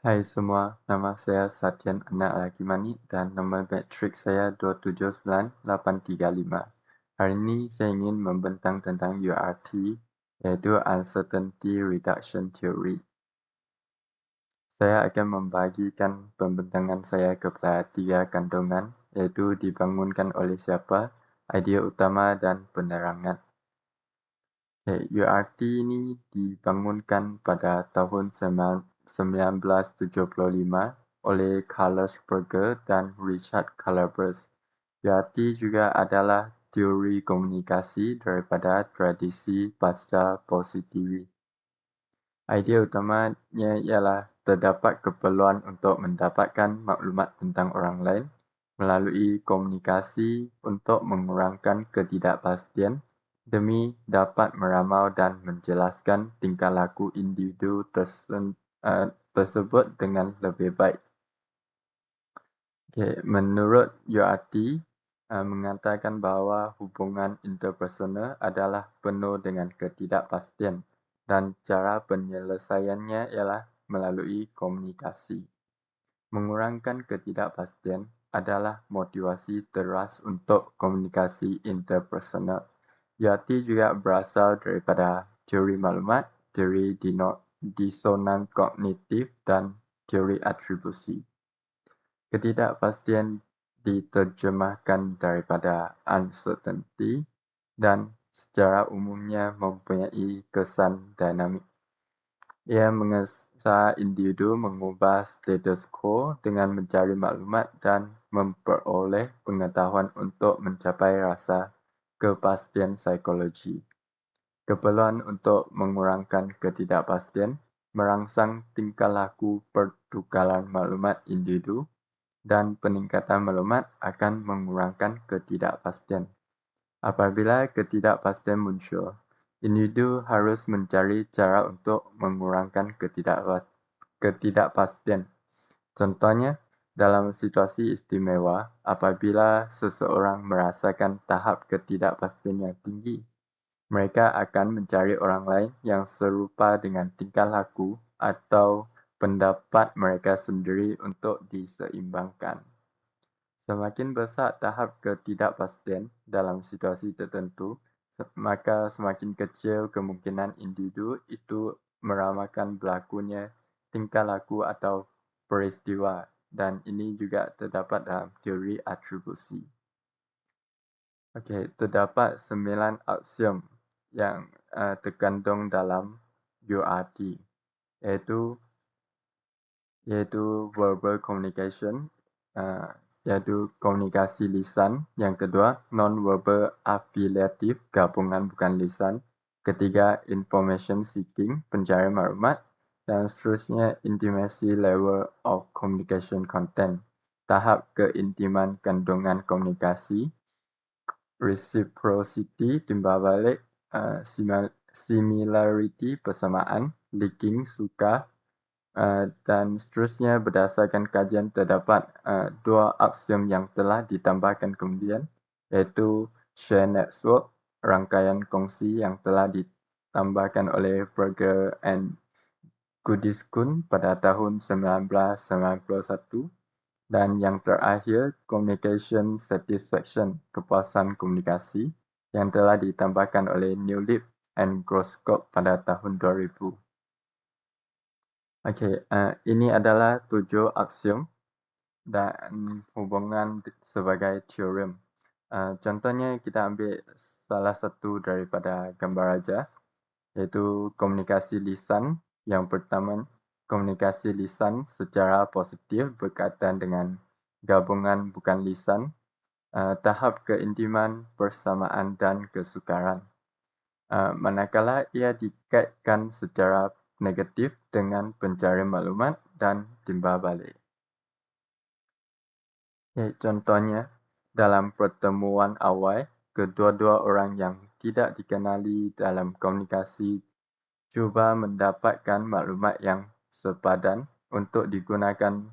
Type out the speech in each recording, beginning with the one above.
Hai semua, nama saya Satyan Anak Lakimani dan nombor metrik saya 279-835. Hari ini saya ingin membentang tentang URT, yaitu Uncertainty Reduction Theory. Saya akan membagikan pembentangan saya kepada 3 kandungan, yaitu dibangunkan oleh siapa, idea utama, dan penerangan. URT ini dibangunkan pada tahun 1975 oleh Carlos Berger dan Richard Calabres. URT juga adalah teori komunikasi daripada tradisi pasca positivis. Idea utamanya ialah terdapat keperluan untuk mendapatkan maklumat tentang orang lain melalui komunikasi untuk mengurangkan ketidakpastian demi dapat meramal dan menjelaskan tingkah laku individu tersebut dengan lebih baik. Menurut URT, mengatakan bahawa hubungan interpersonal adalah penuh dengan ketidakpastian dan cara penyelesaiannya ialah melalui komunikasi. Mengurangkan ketidakpastian adalah motivasi teras untuk komunikasi interpersonal. URT juga berasal daripada teori maklumat, teori disonan kognitif, dan teori atribusi. Ketidakpastian diterjemahkan daripada uncertainty dan secara umumnya mempunyai kesan dinamik. Ia mengesah individu mengubah status quo dengan mencari maklumat dan memperoleh pengetahuan untuk mencapai rasa kepastian psikologi. Keperluan untuk mengurangkan ketidakpastian merangsang tingkah laku pertukaran maklumat individu, dan peningkatan maklumat akan mengurangkan ketidakpastian. Apabila ketidakpastian muncul, individu harus mencari cara untuk mengurangkan ketidakpastian. Contohnya, dalam situasi istimewa, apabila seseorang merasakan tahap ketidakpastian yang tinggi, mereka akan mencari orang lain yang serupa dengan tingkah laku atau pendapat mereka sendiri untuk diseimbangkan. Semakin besar tahap ketidakpastian dalam situasi tertentu, maka semakin kecil kemungkinan individu itu meramalkan berlakunya tingkah laku atau peristiwa, dan ini juga terdapat dalam teori atribusi. Terdapat 9 aksiom yang terkandung dalam URT, iaitu verbal communication, iaitu komunikasi lisan. Yang kedua, non-verbal affiliative, gabungan bukan lisan. Ketiga, information seeking, pencari maklumat. Dan seterusnya, intimacy level of communication content, tahap keintiman kandungan komunikasi. Reciprocity, timbal balik. Similarity, persamaan. Liking, suka. Dan seterusnya, berdasarkan kajian terdapat 2 aksiom yang telah ditambahkan kemudian, iaitu share network, rangkaian kongsi yang telah ditambahkan oleh Berger and Goodiscoon pada tahun 1991, dan yang terakhir communication satisfaction, kepuasan komunikasi, yang telah ditambahkan oleh Newlip and Groskop pada tahun 2000. Ini adalah 7 aksiom dan hubungan sebagai teorem. Contohnya, kita ambil salah satu daripada gambar raja, iaitu komunikasi lisan. Yang pertama, komunikasi lisan secara positif berkaitan dengan gabungan bukan lisan, tahap keintiman, persamaan, dan kesukaran. Manakala ia dikaitkan secara negatif dengan pencarian maklumat dan timbal balik. Contohnya, dalam pertemuan awal, kedua-dua orang yang tidak dikenali dalam komunikasi cuba mendapatkan maklumat yang sepadan untuk digunakan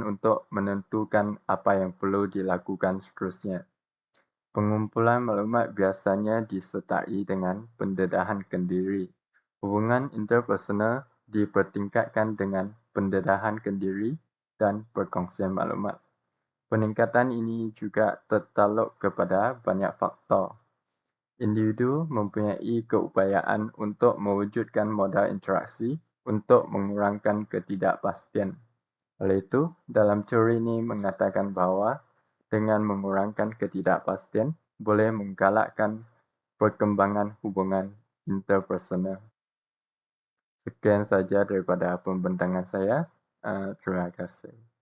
untuk menentukan apa yang perlu dilakukan seterusnya. Pengumpulan maklumat biasanya disertai dengan pendedahan kendiri. Hubungan interpersonal dipertingkatkan dengan pendedahan kendiri dan perkongsian maklumat. Peningkatan ini juga tertaluk kepada banyak faktor. Individu mempunyai keupayaan untuk mewujudkan modal interaksi untuk mengurangkan ketidakpastian. Oleh itu, dalam teori ini mengatakan bahawa dengan mengurangkan ketidakpastian boleh menggalakkan perkembangan hubungan interpersonal. Sekian saja daripada pembentangan saya. Terima kasih.